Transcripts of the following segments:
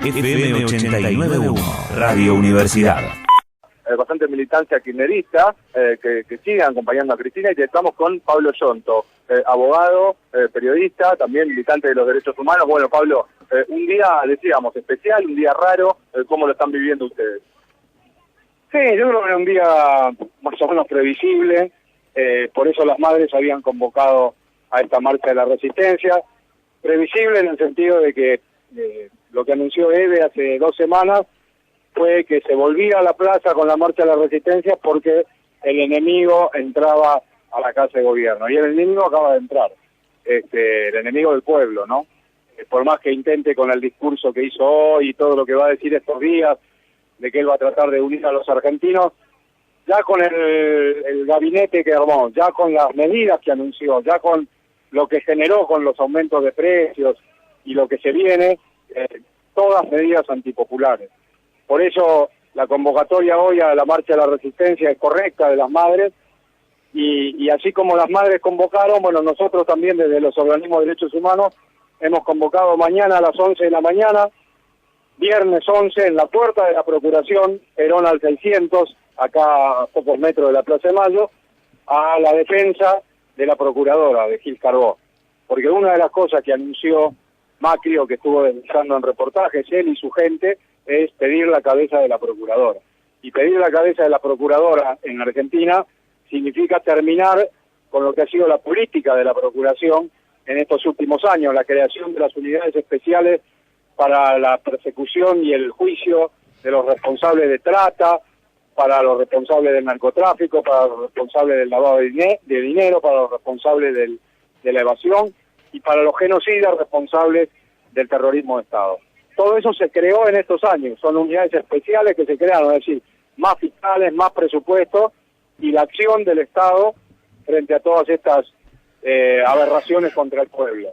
FM 89.1, Radio Universidad. Bastante militancia kirchnerista que sigue acompañando a Cristina, y estamos con Pablo Yonto, abogado, periodista, también militante de los derechos humanos. Bueno, Pablo, un día, decíamos, especial, un día raro, ¿cómo lo están viviendo ustedes? Sí, yo creo que era un día más o menos previsible, por eso las madres habían convocado a esta marcha de la resistencia, previsible en el sentido de que lo que anunció Eve hace 2 semanas fue que se volvía a la plaza con la marcha de la resistencia porque el enemigo entraba a la casa de gobierno, y el enemigo acaba de entrar, el enemigo del pueblo, ¿no? Por más que intente con el discurso que hizo hoy y todo lo que va a decir estos días, de que él va a tratar de unir a los argentinos, ya con el gabinete que armó, ya con las medidas que anunció, ya con lo que generó con los aumentos de precios y lo que se viene, todas medidas antipopulares. Por eso la convocatoria hoy a la marcha de la resistencia es correcta de las madres, y así como las madres convocaron, bueno, nosotros también desde los organismos de derechos humanos hemos convocado mañana a las 11 de la mañana, viernes 11, en la puerta de la Procuración, Perón al 600, acá a pocos metros de la Plaza de Mayo, a la defensa de la Procuradora, de Gil Carbó. Porque una de las cosas que anunció Macri, o que estuvo denunciando en reportajes, él y su gente, es pedir la cabeza de la Procuradora. Y pedir la cabeza de la Procuradora en Argentina significa terminar con lo que ha sido la política de la Procuración en estos últimos años, la creación de las unidades especiales para la persecución y el juicio de los responsables de trata, para los responsables del narcotráfico, para los responsables del lavado de dinero, para los responsables de la evasión y para los genocidas responsables del terrorismo de Estado. Todo eso se creó en estos años, son unidades especiales que se crearon, es decir, más fiscales, más presupuesto y la acción del Estado frente a todas estas aberraciones contra el pueblo.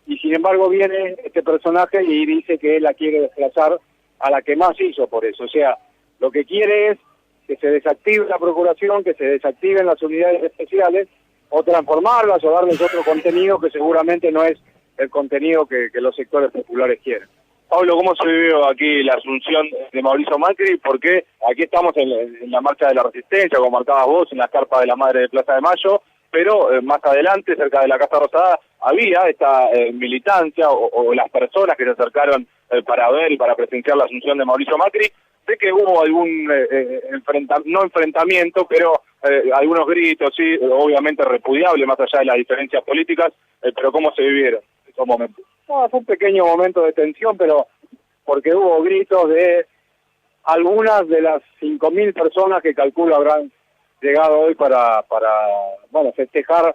Y sin embargo viene este personaje y dice que él la quiere desplazar a la que más hizo por eso. O sea, lo que quiere es que se desactive la Procuración, que se desactiven las unidades especiales, o transformarlas o darles otro contenido que seguramente no es el contenido que los sectores populares quieren. Pablo, ¿cómo se vivió aquí la asunción de Mauricio Macri? Porque aquí estamos en la marcha de la resistencia, como marcabas vos, en la carpa de la Madre de Plaza de Mayo, pero más adelante, cerca de la Casa Rosada, había esta militancia o las personas que se acercaron para ver y para presenciar la asunción de Mauricio Macri. Sé que hubo algún no enfrentamiento, pero algunos gritos, sí, obviamente repudiable, más allá de las diferencias políticas, pero ¿cómo se vivieron esos momentos? No, fue un pequeño momento de tensión, pero porque hubo gritos de algunas de las 5.000 personas que calculo habrán llegado hoy para festejar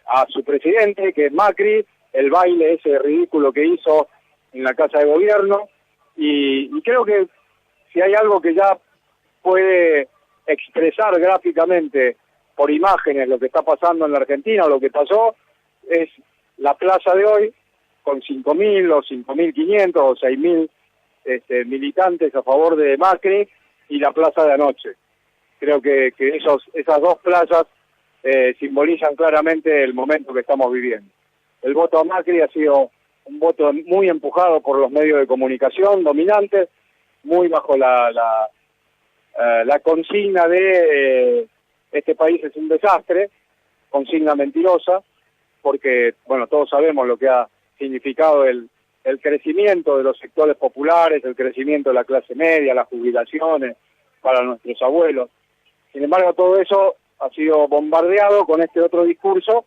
a su presidente, que es Macri, el baile ese ridículo que hizo en la Casa de Gobierno, y creo que si hay algo que ya puede expresar gráficamente por imágenes lo que está pasando en la Argentina o lo que pasó, es la plaza de hoy con 5.000 o 5.500 o 6.000 militantes a favor de Macri, y la plaza de anoche. Creo que esas dos plazas simbolizan claramente el momento que estamos viviendo. El voto a Macri ha sido un voto muy empujado por los medios de comunicación dominantes, muy bajo la consigna de este país es un desastre, consigna mentirosa, porque, bueno, todos sabemos lo que ha significado el crecimiento de los sectores populares, el crecimiento de la clase media, las jubilaciones para nuestros abuelos. Sin embargo, todo eso ha sido bombardeado con este otro discurso,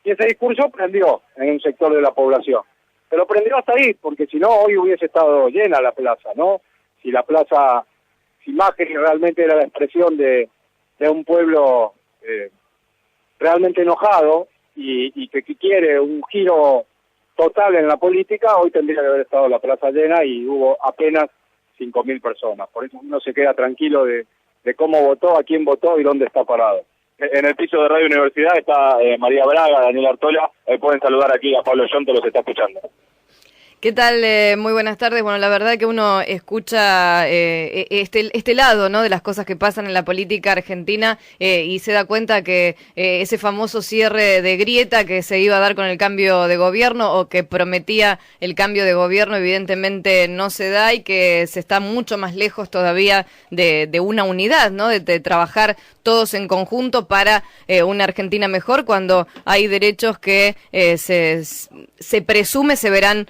y ese discurso prendió en un sector de la población. Pero prendió hasta ahí, porque si no, hoy hubiese estado llena la plaza, ¿no? Si Macri realmente era la expresión de un pueblo realmente enojado y que quiere un giro total en la política, hoy tendría que haber estado la plaza llena y hubo apenas 5.000 personas. Por eso uno se queda tranquilo de cómo votó, a quién votó y dónde está parado. En el piso de Radio Universidad está María Braga, Daniel Artola. Pueden saludar aquí a Pablo Yonto, los está escuchando. ¿Qué tal? Muy buenas tardes. Bueno, la verdad que uno escucha este lado, ¿no?, de las cosas que pasan en la política argentina y se da cuenta que ese famoso cierre de grieta que se iba a dar con el cambio de gobierno o que prometía el cambio de gobierno evidentemente no se da y que se está mucho más lejos todavía de una unidad, ¿no?, de trabajar todos en conjunto para una Argentina mejor cuando hay derechos que se presume se verán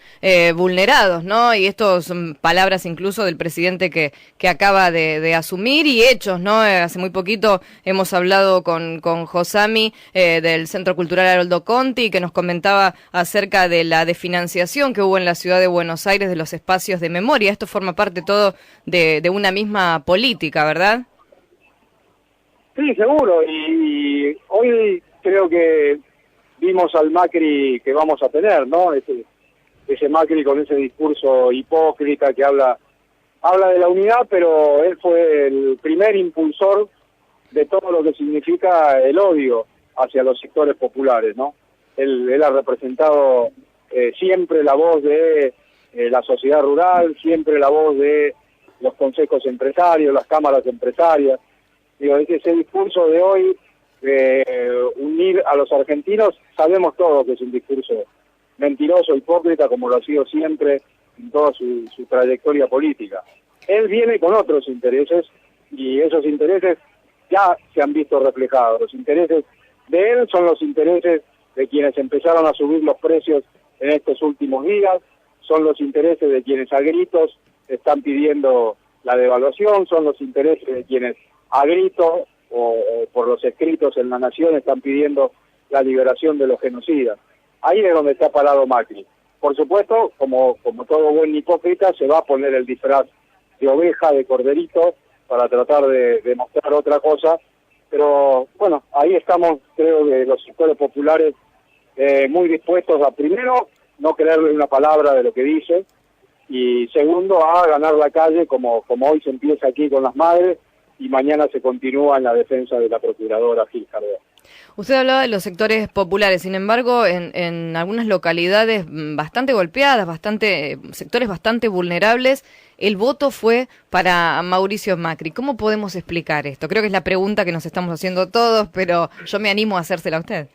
vulnerados, ¿no? Y esto son palabras incluso del presidente que acaba de asumir y hechos, ¿no? Hace muy poquito hemos hablado con Josami del Centro Cultural Haroldo Conti, que nos comentaba acerca de la desfinanciación que hubo en la ciudad de Buenos Aires de los espacios de memoria. Esto forma parte todo de una misma política, ¿verdad? Sí, seguro. Y hoy creo que vimos al Macri que vamos a tener, ¿no? Ese Macri con ese discurso hipócrita que habla de la unidad, pero él fue el primer impulsor de todo lo que significa el odio hacia los sectores populares, ¿no? Él ha representado siempre la voz de la sociedad rural, siempre la voz de los consejos empresarios, las cámaras empresarias. Digo, ese discurso de hoy unir a los argentinos, sabemos todos que es un discurso mentiroso, hipócrita, como lo ha sido siempre en toda su trayectoria política. Él viene con otros intereses y esos intereses ya se han visto reflejados. Los intereses de él son los intereses de quienes empezaron a subir los precios en estos últimos días, son los intereses de quienes a gritos están pidiendo la devaluación, son los intereses de quienes a gritos o por los escritos en La Nación están pidiendo la liberación de los genocidas. Ahí es donde está parado Macri. Por supuesto, como todo buen hipócrita, se va a poner el disfraz de oveja, de corderito, para tratar de demostrar otra cosa. Pero bueno, ahí estamos, creo que los sectores populares muy dispuestos a, primero, no creerle una palabra de lo que dice, y segundo, a ganar la calle, como hoy se empieza aquí con las madres, y mañana se continúa en la defensa de la procuradora Gil Jardel. Usted hablaba de los sectores populares, sin embargo, en algunas localidades bastante golpeadas, sectores bastante vulnerables, el voto fue para Mauricio Macri. ¿Cómo podemos explicar esto? Creo que es la pregunta que nos estamos haciendo todos, pero yo me animo a hacérsela a usted.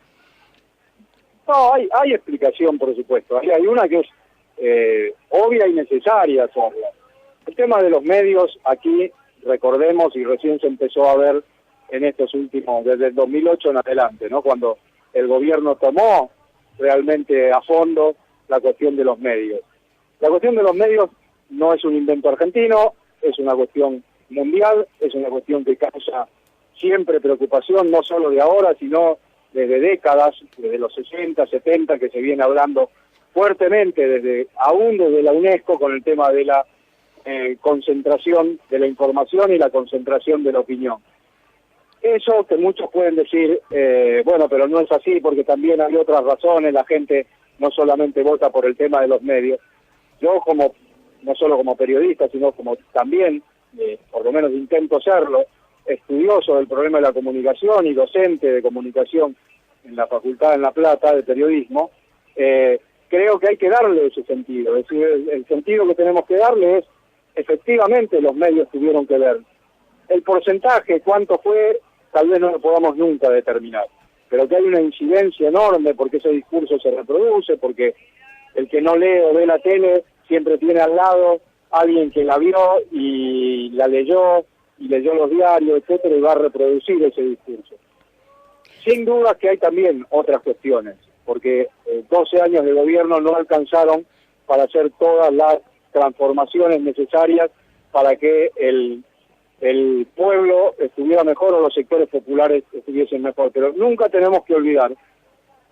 No, hay explicación, por supuesto. Hay una que es obvia y necesaria hacerla. El tema de los medios, aquí, recordemos, y recién se empezó a ver en estos últimos, desde el 2008 en adelante, ¿no?, cuando el gobierno tomó realmente a fondo la cuestión de los medios. La cuestión de los medios no es un invento argentino, es una cuestión mundial, es una cuestión que causa siempre preocupación, no solo de ahora, sino desde décadas, desde los 60, 70, que se viene hablando fuertemente, aún desde la UNESCO, con el tema de la concentración de la información y la concentración de la opinión. Eso que muchos pueden decir, bueno, pero no es así porque también hay otras razones, la gente no solamente vota por el tema de los medios. Yo no solo como periodista, sino como también, por lo menos intento serlo, estudioso del problema de la comunicación y docente de comunicación en la Facultad en La Plata de Periodismo, creo que hay que darle ese sentido. Es decir, el sentido que tenemos que darle es, efectivamente los medios tuvieron que ver. El porcentaje, cuánto fue, tal vez no lo podamos nunca determinar, pero que hay una incidencia enorme porque ese discurso se reproduce, porque el que no lee o ve la tele siempre tiene al lado alguien que la vio y la leyó, y leyó los diarios, etcétera, y va a reproducir ese discurso. Sin duda que hay también otras cuestiones, porque 12 años de gobierno no alcanzaron para hacer todas las transformaciones necesarias para que el pueblo estuviera mejor o los sectores populares estuviesen mejor. Pero nunca tenemos que olvidar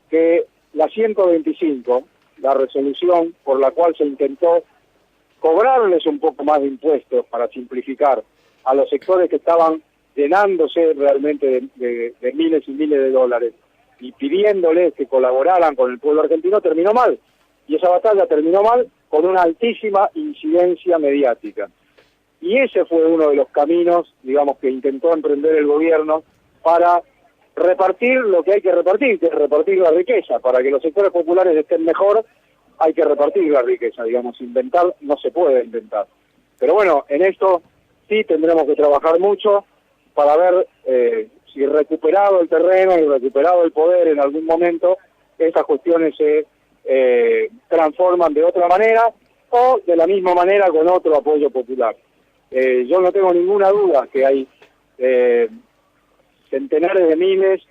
que la 125, la resolución por la cual se intentó cobrarles un poco más de impuestos para simplificar a los sectores que estaban llenándose realmente de miles y miles de dólares y pidiéndoles que colaboraran con el pueblo argentino, terminó mal. Y esa batalla terminó mal con una altísima incidencia mediática. Y ese fue uno de los caminos, digamos, que intentó emprender el gobierno para repartir lo que hay que repartir, que es repartir la riqueza, para que los sectores populares estén mejor hay que repartir la riqueza, digamos, inventar no se puede inventar. Pero bueno, en esto sí tendremos que trabajar mucho para ver si recuperado el terreno y recuperado el poder en algún momento, esas cuestiones se transforman de otra manera o de la misma manera con otro apoyo popular. Yo no tengo ninguna duda que hay centenares de miles,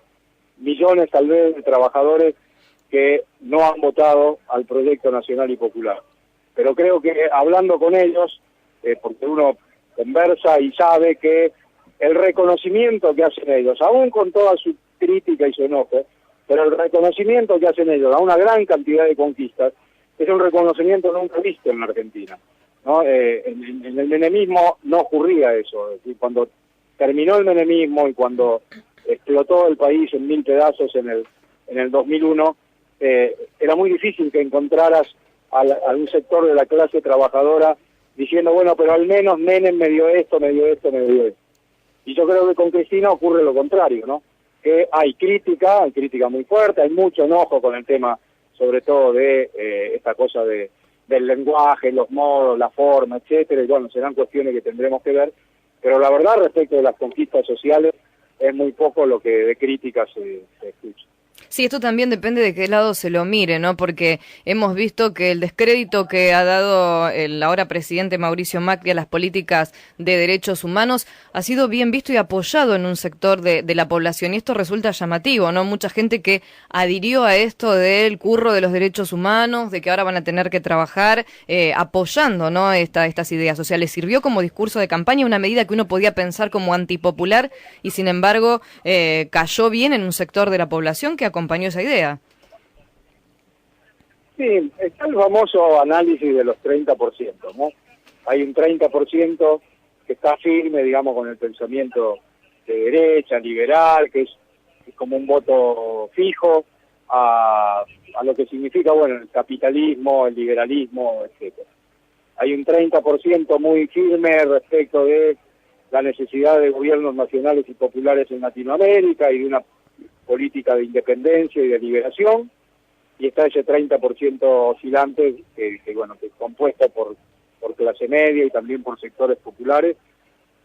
millones tal vez de trabajadores que no han votado al proyecto nacional y popular. Pero creo que hablando con ellos, porque uno conversa y sabe que el reconocimiento que hacen ellos, aún con toda su crítica y su enojo, pero el reconocimiento que hacen ellos a una gran cantidad de conquistas, es un reconocimiento nunca visto en la Argentina, ¿no? En el menemismo no ocurría eso. Es decir, cuando terminó el menemismo y cuando explotó el país en 1000 pedazos en el 2001, era muy difícil que encontraras a un sector de la clase trabajadora diciendo, bueno, pero al menos Menem me dio esto, me dio esto, me dio esto. Y yo creo que con Cristina ocurre lo contrario, ¿no? Que hay crítica muy fuerte, hay mucho enojo con el tema, sobre todo de esta cosa del lenguaje, los modos, la forma, etcétera, y bueno, serán cuestiones que tendremos que ver, pero la verdad respecto de las conquistas sociales es muy poco lo que de crítica se escucha. Sí, esto también depende de qué lado se lo mire, ¿no? Porque hemos visto que el descrédito que ha dado el ahora presidente Mauricio Macri a las políticas de derechos humanos ha sido bien visto y apoyado en un sector de la población. Y esto resulta llamativo, ¿no? Mucha gente que adhirió a esto del curro de los derechos humanos, de que ahora van a tener que trabajar apoyando, ¿no? Estas ideas. O sea, le sirvió como discurso de campaña una medida que uno podía pensar como antipopular y sin embargo cayó bien en un sector de la población que acompañó esa idea. Sí, está el famoso análisis de los 30%, ¿no? Hay un 30% que está firme, digamos, con el pensamiento de derecha, liberal, que es como un voto fijo a lo que significa, bueno, el capitalismo, el liberalismo, etcétera. Hay un 30% muy firme respecto de la necesidad de gobiernos nacionales y populares en Latinoamérica y de una política de independencia y de liberación, y está ese 30% oscilante que es compuesto por clase media y también por sectores populares,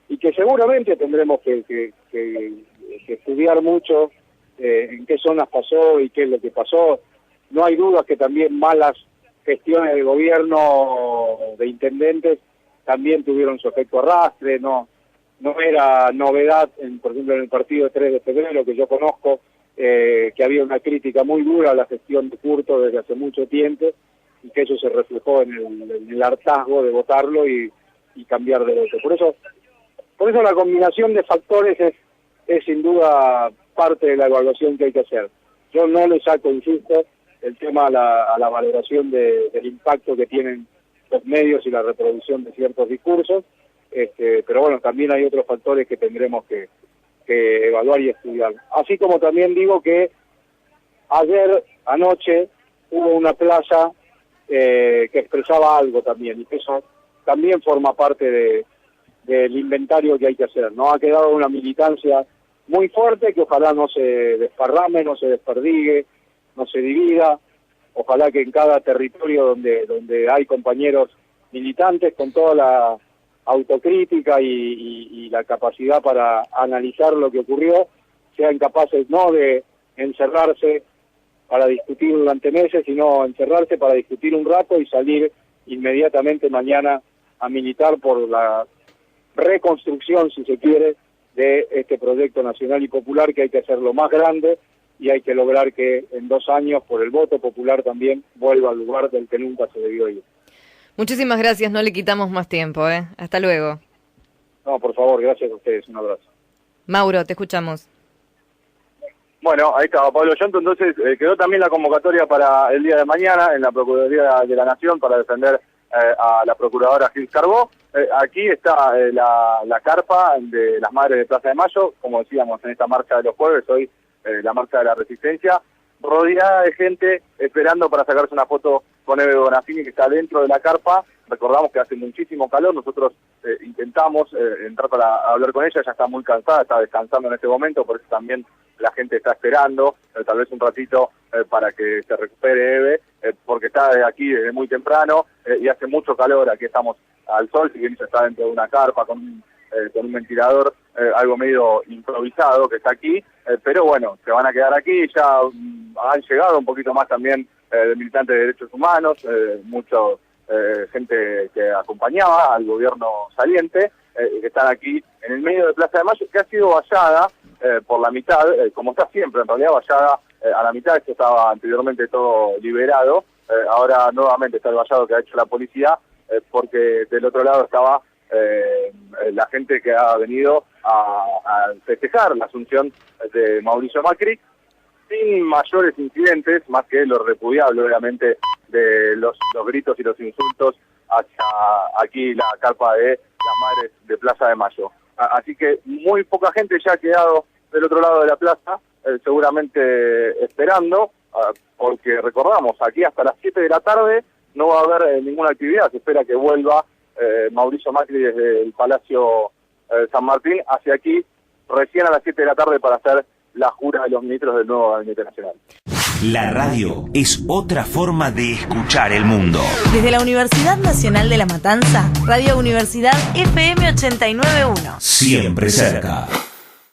y que seguramente tendremos que estudiar mucho en qué zonas pasó y qué es lo que pasó. No hay dudas que también malas gestiones de gobierno, de intendentes, también tuvieron su efecto arrastre. No era novedad, por ejemplo, en el partido 3 de febrero, que yo conozco, que había una crítica muy dura a la gestión de Curto desde hace mucho tiempo, y que eso se reflejó en el hartazgo de votarlo y cambiar de voto. Por eso la combinación de factores es sin duda parte de la evaluación que hay que hacer. Yo no le saco, insisto, el tema a la valoración del impacto que tienen los medios y la reproducción de ciertos discursos, pero bueno, también hay otros factores que tendremos que evaluar y estudiar. Así como también digo que anoche, hubo una plaza que expresaba algo también, y que eso también forma parte del inventario que hay que hacer, ¿no? Ha quedado una militancia muy fuerte que ojalá no se desparrame, no se desperdigue, no se divida. Ojalá que en cada territorio donde hay compañeros militantes con toda la autocrítica y la capacidad para analizar lo que ocurrió, sean capaces no de encerrarse para discutir durante meses, sino encerrarse para discutir un rato y salir inmediatamente mañana a militar por la reconstrucción, si se quiere, de este proyecto nacional y popular, que hay que hacerlo más grande y hay que lograr que en 2 años, por el voto popular también, vuelva al lugar del que nunca se debió ir. Muchísimas gracias, no le quitamos más tiempo, ¿eh? Hasta luego. No, por favor, gracias a ustedes, un abrazo. Mauro, te escuchamos. Bueno, ahí estaba Pablo Llanto. Entonces quedó también la convocatoria para el día de mañana en la Procuraduría de la Nación para defender a la Procuradora Gil Carbó. Aquí está la carpa de las Madres de Plaza de Mayo, como decíamos en esta marcha de los jueves, hoy la marcha de la Resistencia, rodeada de gente esperando para sacarse una foto con Eve Bonafini, que está dentro de la carpa. Recordamos que hace muchísimo calor, nosotros intentamos entrar para hablar con ella, ella está muy cansada, está descansando en este momento, por eso también la gente está esperando, tal vez un ratito para que se recupere Eve porque está aquí desde muy temprano y hace mucho calor. Aquí estamos al sol, si bien ella está dentro de una carpa con un ventilador, algo medio improvisado que está aquí, pero bueno, se van a quedar aquí. Ya han llegado un poquito más también de militantes de derechos humanos, mucho gente que acompañaba al gobierno saliente, que están aquí en el medio de Plaza de Mayo, que ha sido vallada por la mitad, como está siempre, en realidad vallada a la mitad. Esto estaba anteriormente todo liberado, ahora nuevamente está el vallado que ha hecho la policía, porque del otro lado estaba la gente que ha venido a festejar la asunción de Mauricio Macri, sin mayores incidentes, más que lo repudiable, obviamente, de los gritos y los insultos hacia aquí la carpa de las madres de Plaza de Mayo. Así que muy poca gente ya ha quedado del otro lado de la plaza, seguramente esperando, porque recordamos, aquí hasta las 7 de la tarde no va a haber ninguna actividad. Se espera que vuelva Mauricio Macri desde el Palacio San Martín hacia aquí, recién a las 7 de la tarde, para hacer la jura de los ministros del nuevo Gabinete Nacional. La radio es otra forma de escuchar el mundo. Desde la Universidad Nacional de La Matanza, Radio Universidad FM 89.1. Siempre cerca.